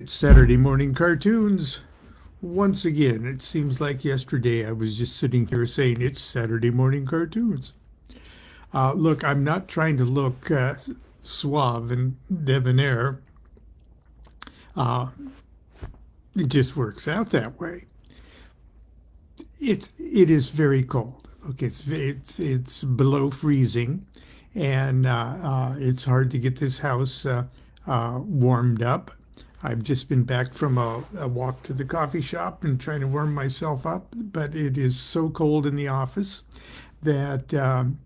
It's Saturday morning cartoons. Once again, it seems like yesterday I was just sitting here saying it's Saturday morning cartoons. Look, I'm not trying to look suave and debonair. Uh, it just works out that way. It is very cold. Okay, it's below freezing, and it's hard to get this house warmed up. I've just been back from a walk to the coffee shop and trying to warm myself up, but it is so cold in the office that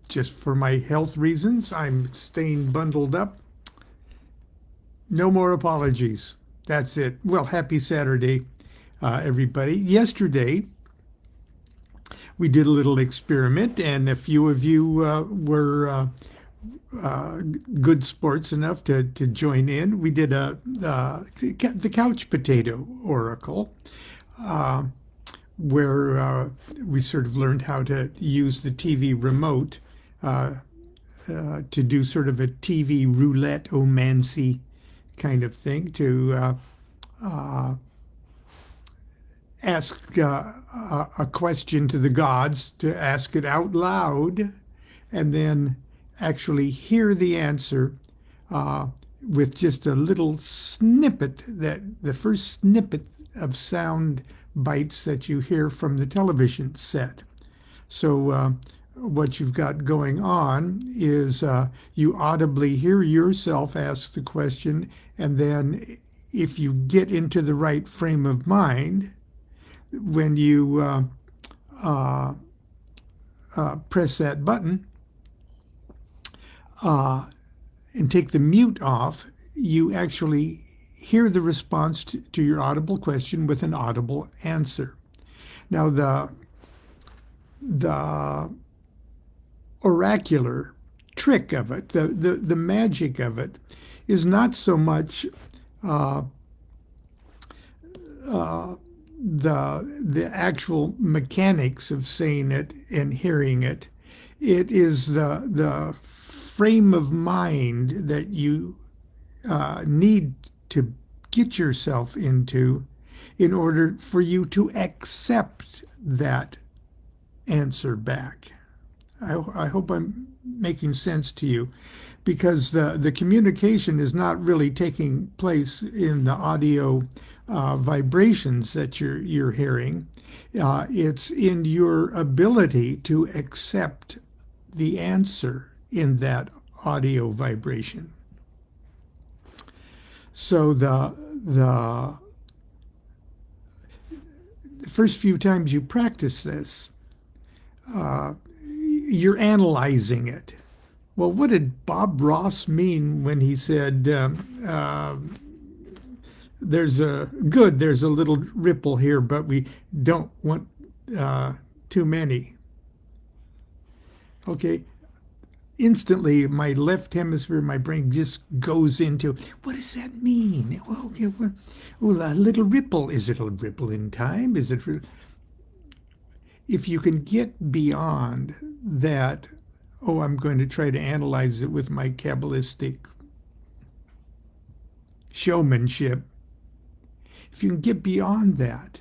just for my health reasons, I'm staying bundled up. No more apologies. That's it. Well, happy Saturday, everybody. Yesterday, we did a little experiment, and a few of you were uh, good sports enough to join in. We did the couch potato oracle, uh, where we sort of learned how to use the TV remote uh, to do sort of a TV roulette omancy kind of thing to uh, ask a question to the gods, to ask it out loud, and then actually hear the answer uh, with just a little snippet, that the first snippet of sound bites that you hear from the television set. So what you've got going on is you audibly hear yourself ask the question, and then if you get into the right frame of mind, when you uh, press that button uh, and take the mute off, you actually hear the response to your audible question with an audible answer. Now, the oracular trick of it, the magic of it, is not so much uh, uh, the actual mechanics of saying it and hearing it. It is the frame of mind that you need to get yourself into in order for you to accept that answer back. I hope I'm making sense to you, because the communication is not really taking place in the audio vibrations that you're hearing. It's in your ability to accept the answer in that audio vibration. So the first few times you practice this, you're analyzing it. Well, what did Bob Ross mean when he said, there's a little ripple here, but we don't want too many? Okay, instantly my left hemisphere, my brain just goes into, what does that mean? Well, okay, well, a little ripple. Is it a ripple in time? Is it? If you can get beyond that, oh, I'm going to try to analyze it with my Kabbalistic showmanship. If you can get beyond that,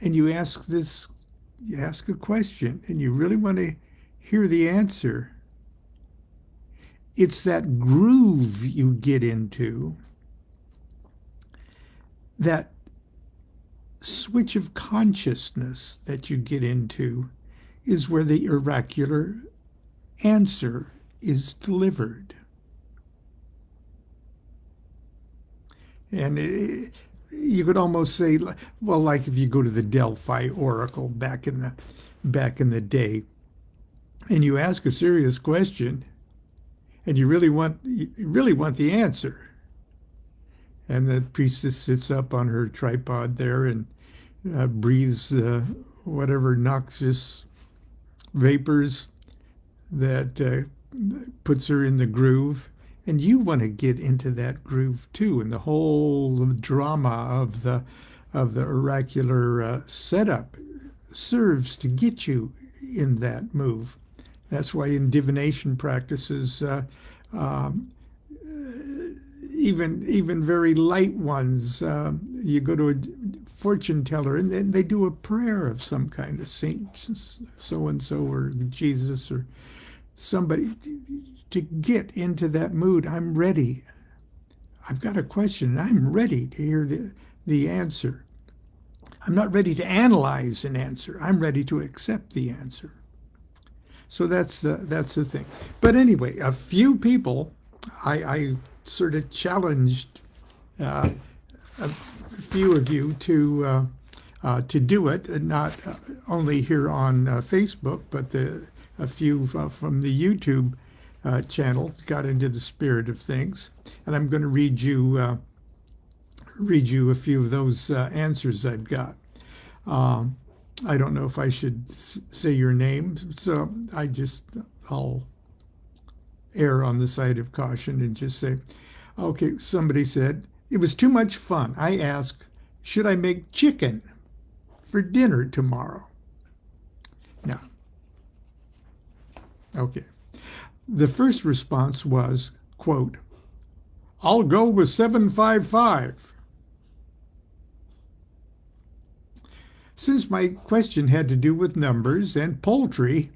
and you ask a question, and you really want to hear the answer, it's that groove you get into, that switch of consciousness that you get into, is where the oracular answer is delivered. And you could almost say, well, like if you go to the Delphi Oracle back in the day, and you ask a serious question, and you really want the answer, and the priestess sits up on her tripod there and breathes whatever noxious vapors that puts her in the groove. And you want to get into that groove too, and the whole drama of the oracular setup serves to get you in that move. That's why in divination practices, even very light ones. You go to a fortune teller, and then they do a prayer of some kind, of Saint so and so or Jesus or somebody, to get into that mood. I'm ready. I've got a question, and I'm ready to hear the answer. I'm not ready to analyze an answer. I'm ready to accept the answer. So that's the thing. But anyway, a few people, I sort of challenged a few of you to do it, and not only here on Facebook, but a few from the YouTube channel got into the spirit of things, and I'm going to read you a few of those answers I've got. I don't know if I should say your name, so I'll err on the side of caution and just say, okay, somebody said, it was too much fun. I asked, should I make chicken for dinner tomorrow? No. Okay. The first response was, quote, I'll go with 755. Since my question had to do with numbers and poultry,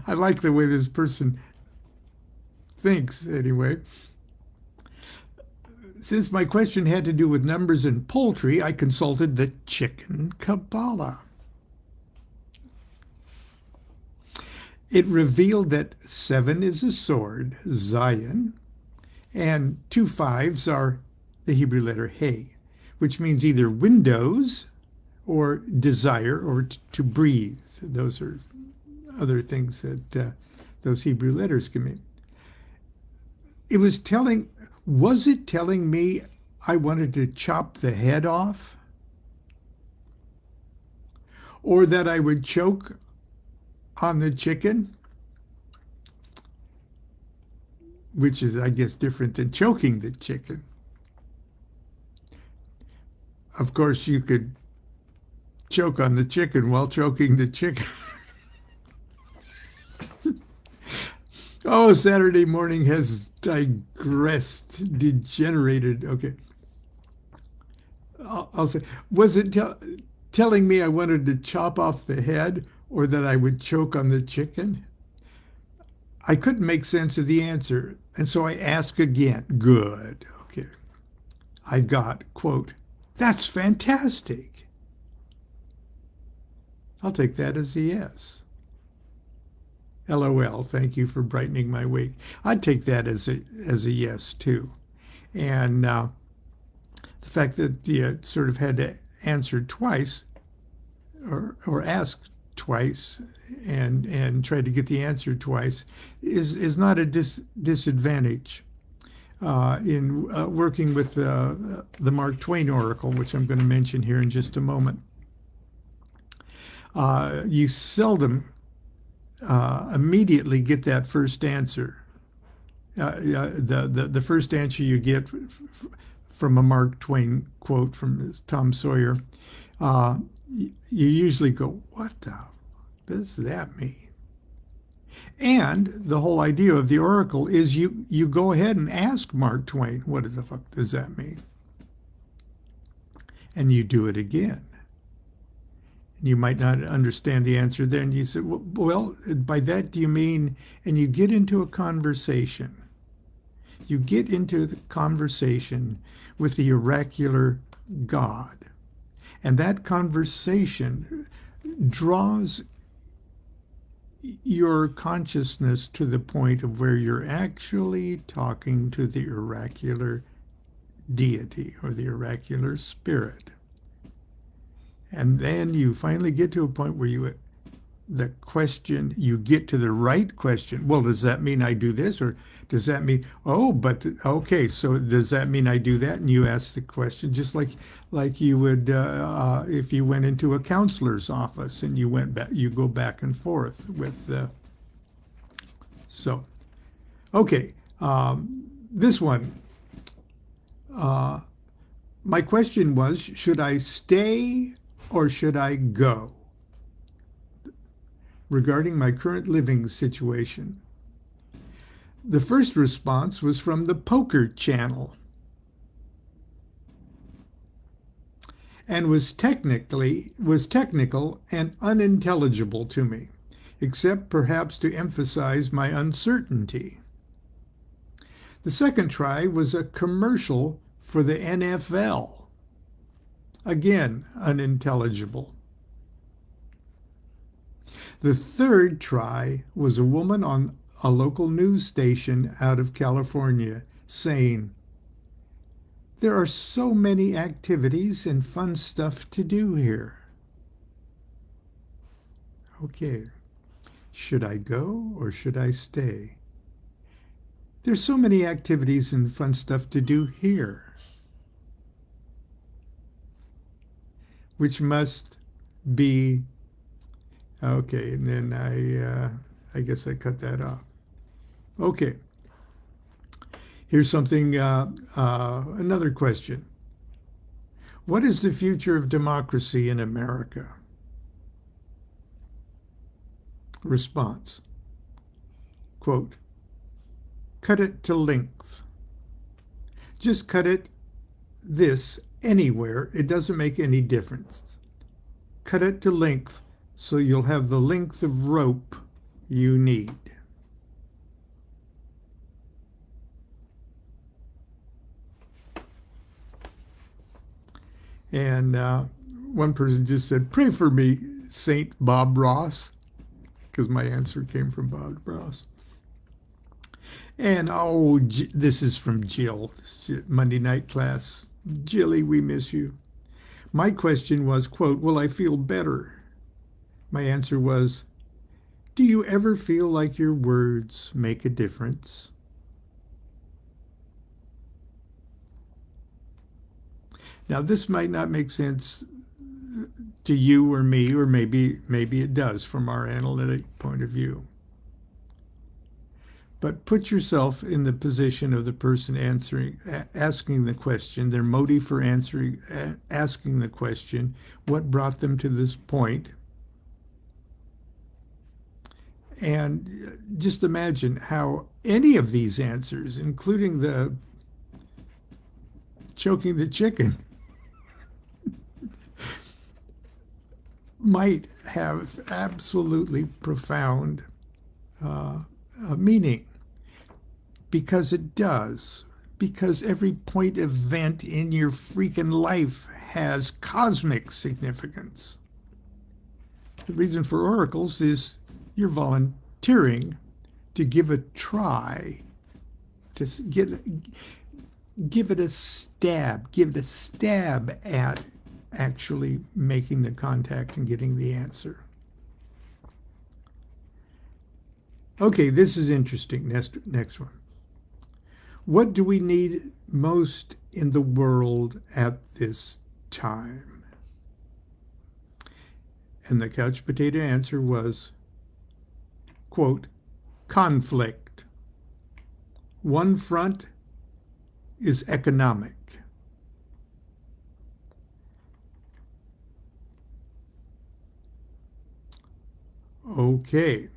I like the way this person thinks anyway. Since my question had to do with numbers and poultry, I consulted the Chicken Kabbalah. It revealed that 7 is a sword, Zion, and 2 5s are the Hebrew letter He, which means either windows or desire or to breathe. Those are other things that those Hebrew letters can mean. Was it telling me I wanted to chop the head off? Or that I would choke on the chicken? Which is, I guess, different than choking the chicken. Of course, you could choke on the chicken while choking the chicken. Oh, Saturday morning has digressed, degenerated. Okay. I'll say, was it telling me I wanted to chop off the head or that I would choke on the chicken? I couldn't make sense of the answer, and so I asked again. Good. Okay. I got, quote, that's fantastic. I'll take that as a yes. LOL, thank you for brightening my week. I'd take that as a yes, too. And the fact that you sort of had to answer twice or ask twice and try to get the answer twice is not a disadvantage. In working with the Mark Twain oracle, which I'm going to mention here in just a moment, you seldom immediately get that first answer. The first answer you get from a Mark Twain quote from Tom Sawyer, you usually go, what the does that mean? And the whole idea of the oracle is you go ahead and ask Mark Twain, what the fuck does that mean? And you do it again. You might not understand the answer then. You say, well, by that do you mean, and you get into a conversation. You get into the conversation with the oracular God. And that conversation draws your consciousness to the point of where you're actually talking to the oracular deity or the oracular spirit. And then you finally get to a point where you get to the right question. Well, does that mean I do this? Or does that mean, okay, so does that mean I do that? And you ask the question just like you would if you went into a counselor's office and you go back and forth with so. Okay, this one. My question was, should I stay or should I go? Regarding my current living situation. The first response was from the Poker Channel and was technical and unintelligible to me, except perhaps to emphasize my uncertainty. The second try was a commercial for the NFL. Again, unintelligible. The third try was a woman on a local news station out of California saying, "There are so many activities and fun stuff to do here." Okay, should I go or should I stay? There's so many activities and fun stuff to do here, which must be okay. And then I guess I cut that off. Okay. Here's something, another question. What is the future of democracy in America? Response. Quote, cut it to length. Just cut it this anywhere. It doesn't make any difference. Cut it to length so you'll have the length of rope you need. And one person just said, pray for me, Saint Bob Ross, because my answer came from Bob Ross. And this is from Jill, Monday night class. Jilly, we miss you. My question was, quote, will I feel better? My answer was, do you ever feel like your words make a difference? Now, this might not make sense to you or me, or maybe it does from our analytic point of view. But put yourself in the position of the person asking the question, their motive for asking the question, what brought them to this point. And just imagine how any of these answers, including the choking the chicken, might have absolutely profound meaning, because it does. Because every point event in your freaking life has cosmic significance. The reason for oracles is you're volunteering to give a try, to give it a stab at actually making the contact and getting the answer. Okay, this is interesting. Next one. What do we need most in the world at this time? And the couch potato answer was, quote, conflict. One front is economic. Okay.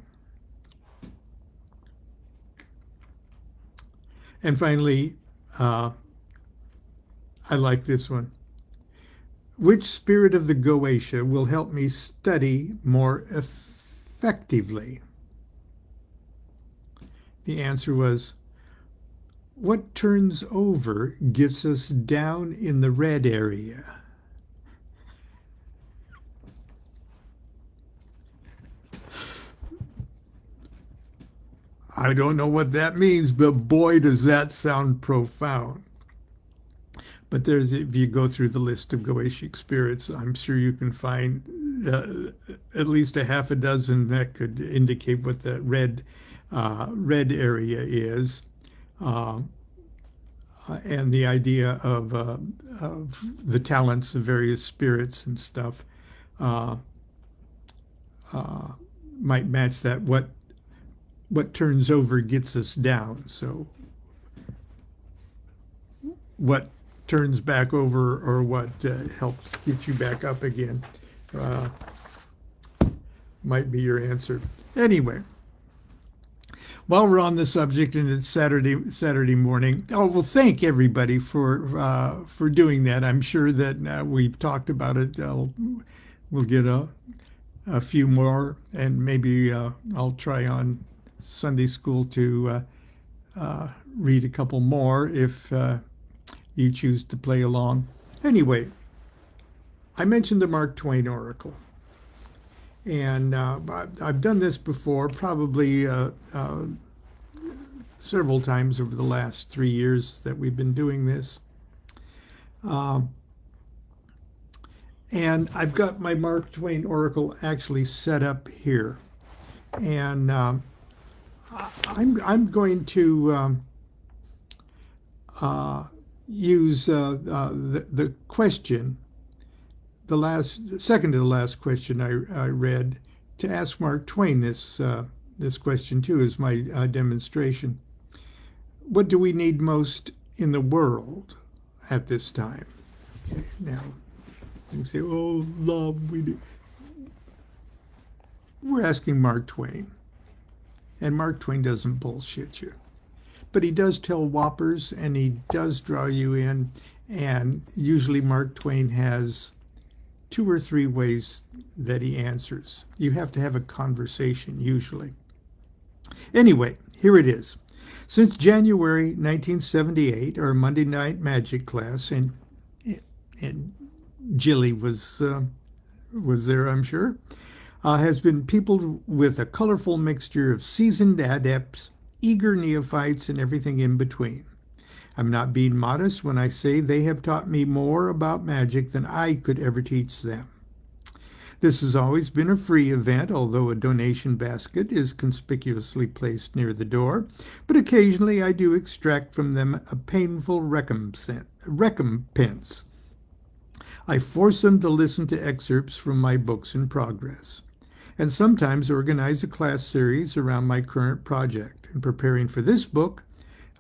And finally, I like this one. Which spirit of the Goetia will help me study more effectively? The answer was, what turns over gets us down in the red area. I don't know what that means, but boy, does that sound profound. But if you go through the list of Goetic spirits, I'm sure you can find at least a half a dozen that could indicate what the red area is, and the idea of the talents of various spirits and stuff might match that. What turns over gets us down. So what turns back over, or what helps get you back up again, might be your answer. Anyway, While we're on the subject, and it's Saturday morning. Oh well, thank everybody for doing that. I'm sure that we've talked about it. We'll get a few more, and maybe I'll try on Sunday school to read a couple more if you choose to play along. Anyway, I mentioned the Mark Twain Oracle, and I've done this before, probably several times over the last 3 years that we've been doing this. And I've got my Mark Twain Oracle actually set up here. And I'm going to use the question, second to the last question I read, to ask Mark Twain this question too, as my demonstration. What do we need most in the world at this time? Okay, now you say, "Oh, love, we do." We're asking Mark Twain, and Mark Twain doesn't bullshit you, but he does tell whoppers, and he does draw you in, and usually Mark Twain has 2 or 3 ways that he answers. You have to have a conversation usually. Anyway, here it is. Since January 1978, our Monday night magic class, and Jilly was there, I'm sure, has been peopled with a colorful mixture of seasoned adepts, eager neophytes, and everything in between. I'm not being modest when I say they have taught me more about magic than I could ever teach them. This has always been a free event, although a donation basket is conspicuously placed near the door, but occasionally I do extract from them a painful recompense. I force them to listen to excerpts from my books in progress, and sometimes organize a class series around my current project. In preparing for this book,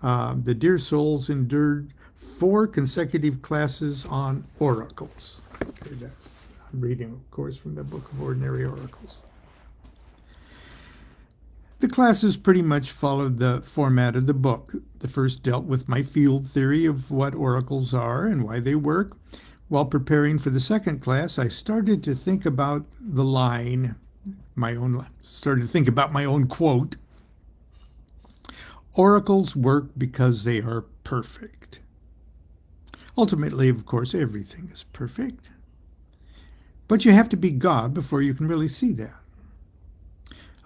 the dear souls endured 4 consecutive classes on oracles. Okay, I'm reading, of course, from the Book of Ordinary Oracles. The classes pretty much followed the format of the book. The first dealt with my field theory of what oracles are and why they work. While preparing for the second class, I started to think about the line, started to think about my own quote. Oracles work because they are perfect. Ultimately, of course, everything is perfect. But you have to be God before you can really see that.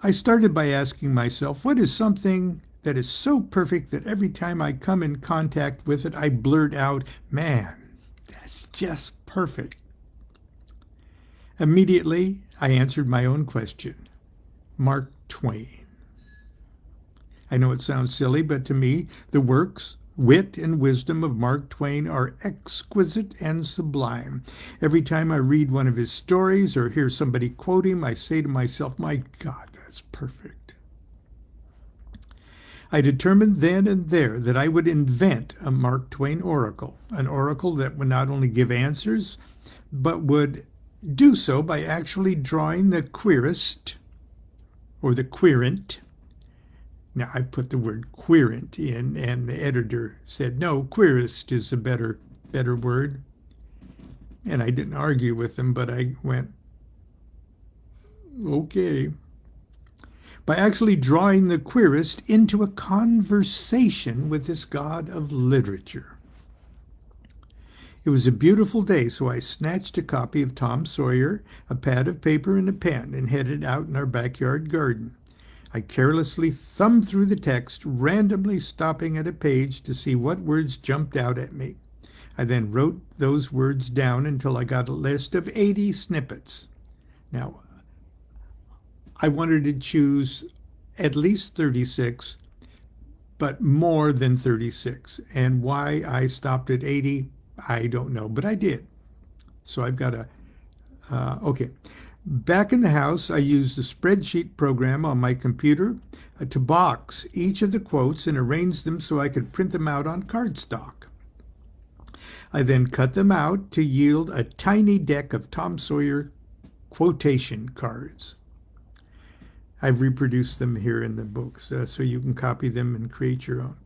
I started by asking myself, what is something that is so perfect that every time I come in contact with it, I blurt out, "Man, that's just perfect." Immediately, I answered my own question. Mark Twain. I know it sounds silly, but to me, the works, wit, and wisdom of Mark Twain are exquisite and sublime. Every time I read one of his stories or hear somebody quote him, I say to myself, my God, that's perfect. I determined then and there that I would invent a Mark Twain oracle, an oracle that would not only give answers, but would do so by actually drawing the querist, or the querent. Now, I put the word querent in, and the editor said, no, querist is a better word. And I didn't argue with him, but I went, okay. By actually drawing the querist into a conversation with this god of literature. It was a beautiful day, so I snatched a copy of Tom Sawyer, a pad of paper and a pen, and headed out in our backyard garden. I carelessly thumbed through the text, randomly stopping at a page to see what words jumped out at me. I then wrote those words down until I got a list of 80 snippets. Now, I wanted to choose at least 36, but more than 36. And why I stopped at 80, I don't know, but I did. So I've got okay. Back in the house, I used the spreadsheet program on my computer to box each of the quotes and arrange them so I could print them out on cardstock. I then cut them out to yield a tiny deck of Tom Sawyer quotation cards. I've reproduced them here in the books so you can copy them and create your own.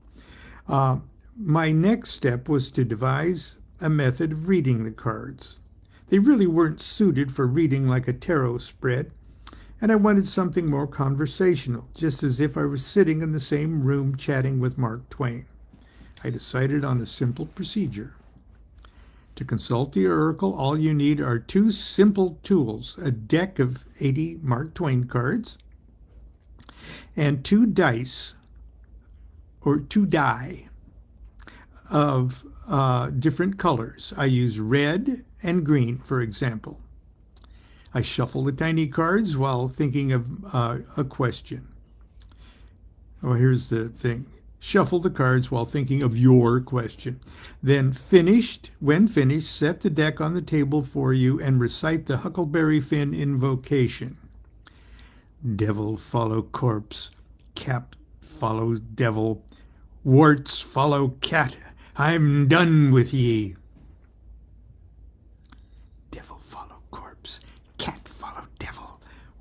Uh, my next step was to devise a method of reading the cards. They really weren't suited for reading like a tarot spread, and I wanted something more conversational, just as if I was sitting in the same room chatting with Mark Twain. I decided on a simple procedure. To consult the oracle, all you need are two simple tools: a deck of 80 Mark Twain cards and two dice, or two die, of different colors. I use red and green, for example. I shuffle the tiny cards while thinking of a question. Oh, here's the thing. Shuffle the cards while thinking of your question. Then when finished, set the deck on the table for you and recite the Huckleberry Finn invocation. Devil follow corpse, cat follow devil, warts follow cat, I'm done with ye. Devil follow corpse, cat follow devil,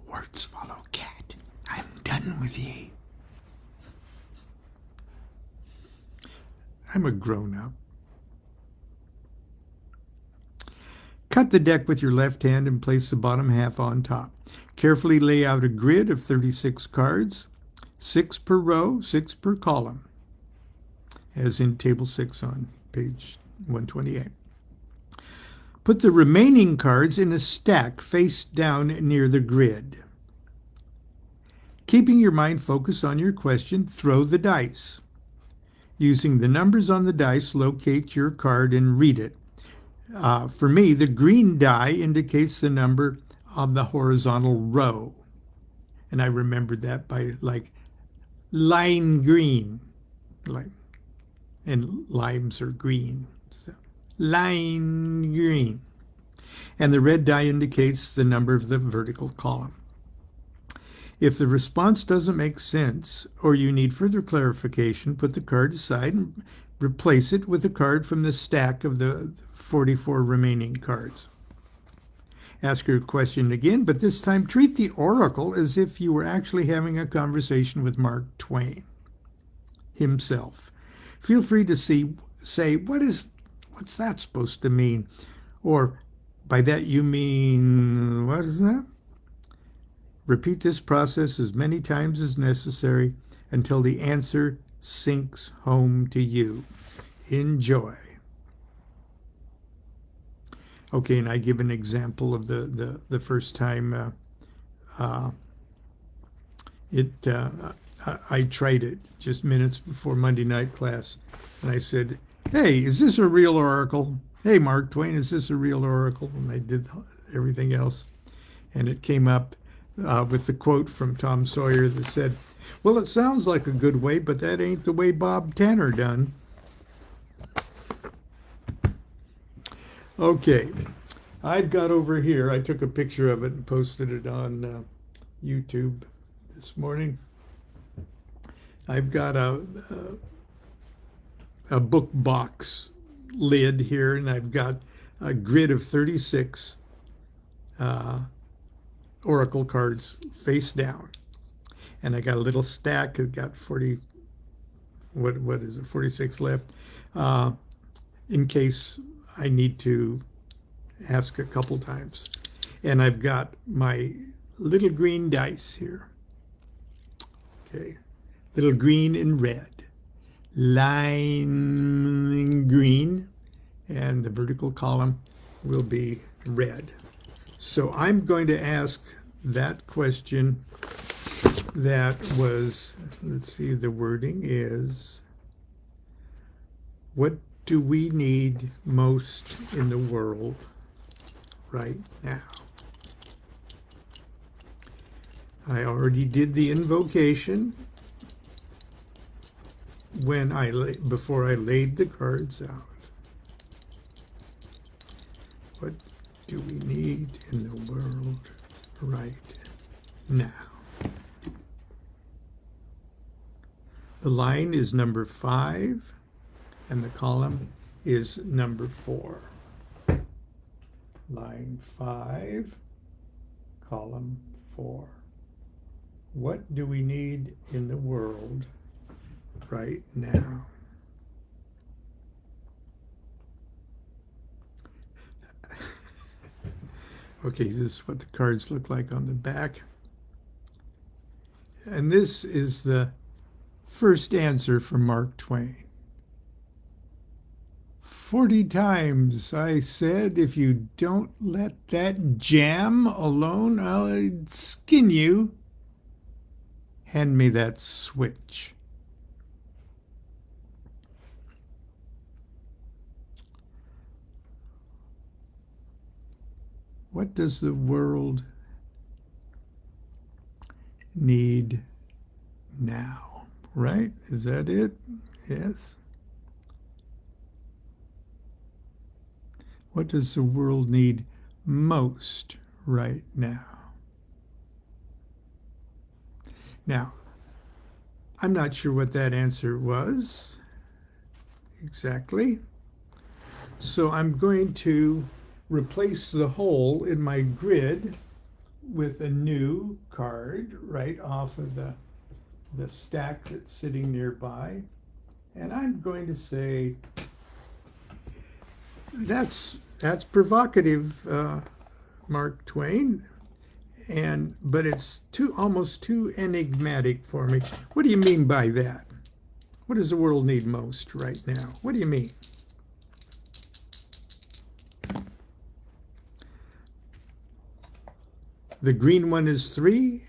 warts follow cat, I'm done with ye. I'm a grown-up. Cut the deck with your left hand and place the bottom half on top. Carefully lay out a grid of 36 cards, 6 per row, 6 per column, as in Table 6 on page 128. Put the remaining cards in a stack face down near the grid. Keeping your mind focused on your question, throw the dice. Using the numbers on the dice, locate your card and read it. For me, the green die indicates the number on the horizontal row. And I remembered that by like lime green. And limes are green. So, lime green. And the red die indicates the number of the vertical column. If the response doesn't make sense or you need further clarification, put the card aside and replace it with a card from the stack of the 44 remaining cards. Ask your question again, but this time treat the oracle as if you were actually having a conversation with Mark Twain himself. Feel free to say, what's that supposed to mean? Or, by that you mean, what is that? Repeat this process as many times as necessary until the answer sinks home to you. Enjoy. Okay, and I give an example of the first time I tried it just minutes before Monday night class, and I said, "Hey, is this a real oracle? Hey, Mark Twain, is this a real oracle?" And I did everything else, and it came up with the quote from Tom Sawyer that said, "Well, it sounds like a good way, but that ain't the way Bob Tanner done." Okay, I've got over here, I took a picture of it and posted it on YouTube this morning. I've got a book box lid here, and I've got a grid of 36 oracle cards face down, and I got a little stack. I've got 46 left in case I need to ask a couple times. And I've got my little green dice here. Okay, little green and red, lime green, and the vertical column will be red. So I'm going to ask that question that was, let's see, the wording is, what do we need most in the world right now? I already did the invocation before I laid the cards out. What do we need in the world right now? The line is number 5, and the column is number 4. Line 5, column 4. What do we need in the world right now? Okay, this is what the cards look like on the back. And this is the first answer from Mark Twain. 40 times I said, if you don't let that jam alone, I'll skin you. Hand me that switch. What does the world need now? Right? Is that it? Yes. What does the world need most right now? Now, I'm not sure what that answer was exactly. So I'm going to replace the hole in my grid with a new card right off of the stack that's sitting nearby. And I'm going to say, that's provocative, Mark Twain, but it's almost too enigmatic for me. What do you mean by that? What does the world need most right now? What do you mean? The green one is 3,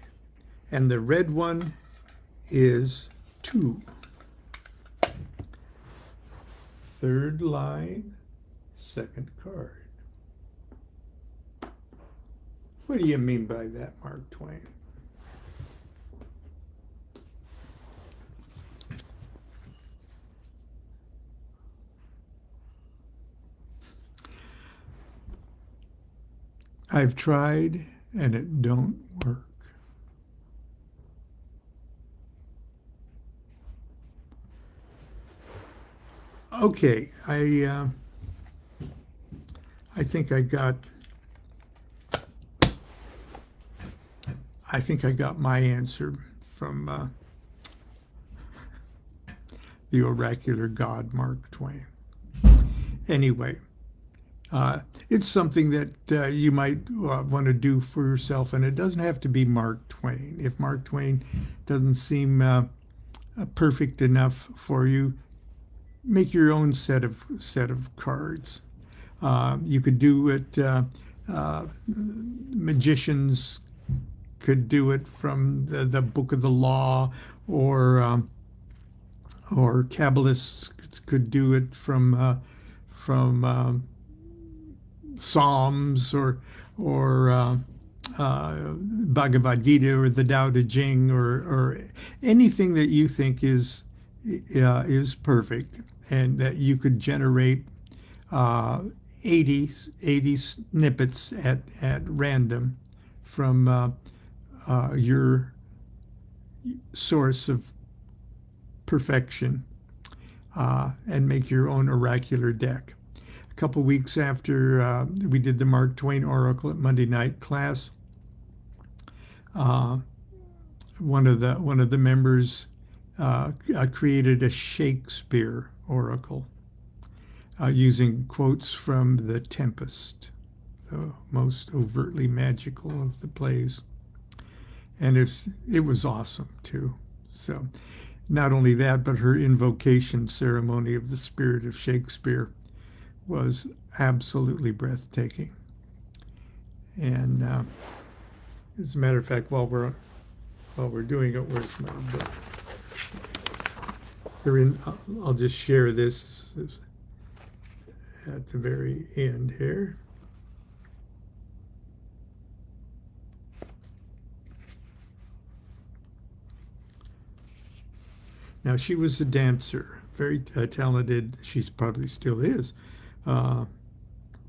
and the red one is 2. Third line, second card. What do you mean by that, Mark Twain? I've tried and it don't work. Okay, I think I got my answer from the oracular god Mark Twain. Anyway, it's something that you might want to do for yourself, and it doesn't have to be Mark Twain. If Mark Twain doesn't seem perfect enough for you, make your own set of cards. You could do it. Magicians could do it from the Book of the Law, or Kabbalists could do it from Psalms, or Bhagavad Gita, or the Tao Te Ching, or anything that you think is perfect, and that you could generate 80 snippets at random from your source of perfection, and make your own oracular deck. A couple weeks after we did the Mark Twain Oracle at Monday night class, one of the members created a Shakespeare oracle using quotes from The Tempest, the most overtly magical of the plays. And it was awesome too. So not only that, but her invocation ceremony of the spirit of Shakespeare was absolutely breathtaking. And as a matter of fact, while we're doing it, where's my book? I'll just share this at the very end here. Now, she was a dancer, very talented. She's probably still is,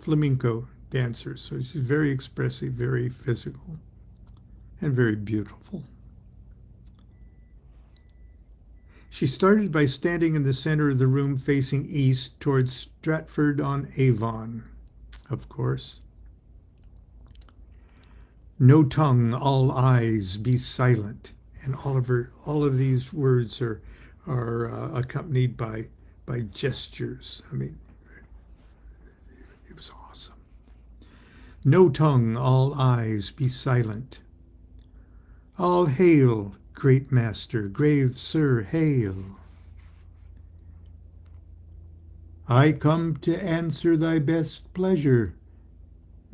flamenco dancer. So she's very expressive, very physical, and very beautiful. She started by standing in the center of the room facing east towards Stratford-on-Avon, of course. No tongue, all eyes, be silent. And all of these words are accompanied by gestures. I mean, it was awesome. No tongue, all eyes, be silent. All hail, great master, grave sir, hail. I come to answer thy best pleasure,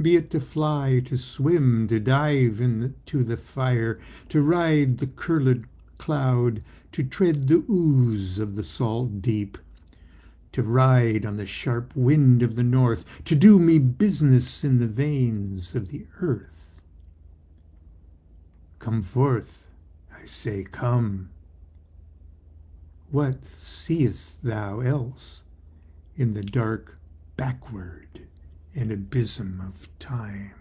be it to fly, to swim, to dive into the fire, to ride the curled cloud, to tread the ooze of the salt deep, to ride on the sharp wind of the north, to do me business in the veins of the earth. Come forth, I say, come. What seest thou else in the dark backward and abysm of time?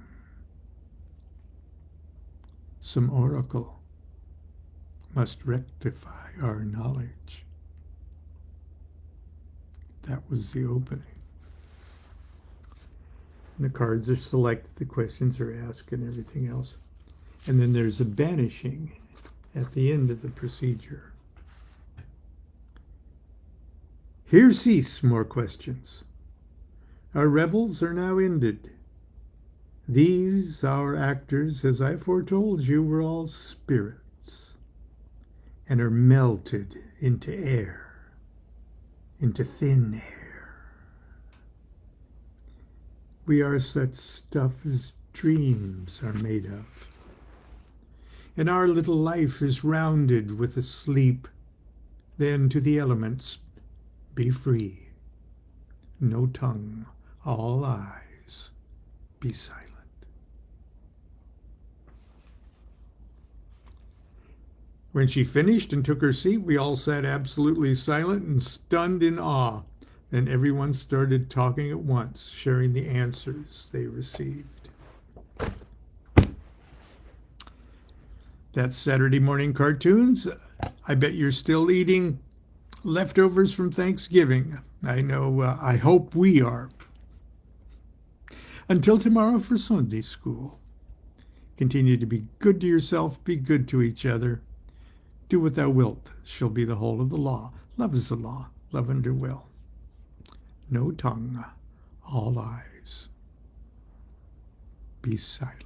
Some oracle must rectify our knowledge. That was the opening. And the cards are selected, the questions are asked, and everything else. And then there's a banishing at the end of the procedure. Here cease more questions. Our revels are now ended. These, our actors, as I foretold you, were all spirits, and are melted into air, into thin air. We are such stuff as dreams are made of. And our little life is rounded with a sleep. Then to the elements, be free. No tongue, all eyes, be silent. When she finished and took her seat, we all sat absolutely silent and stunned in awe. Then everyone started talking at once, sharing the answers they received. That's Saturday morning cartoons. I bet you're still eating leftovers from Thanksgiving. I know, I hope we are. Until tomorrow for Sunday school. Continue to be good to yourself, be good to each other. Do what thou wilt shall be the whole of the law. Love is the law, love under will. No tongue, all eyes. Be silent.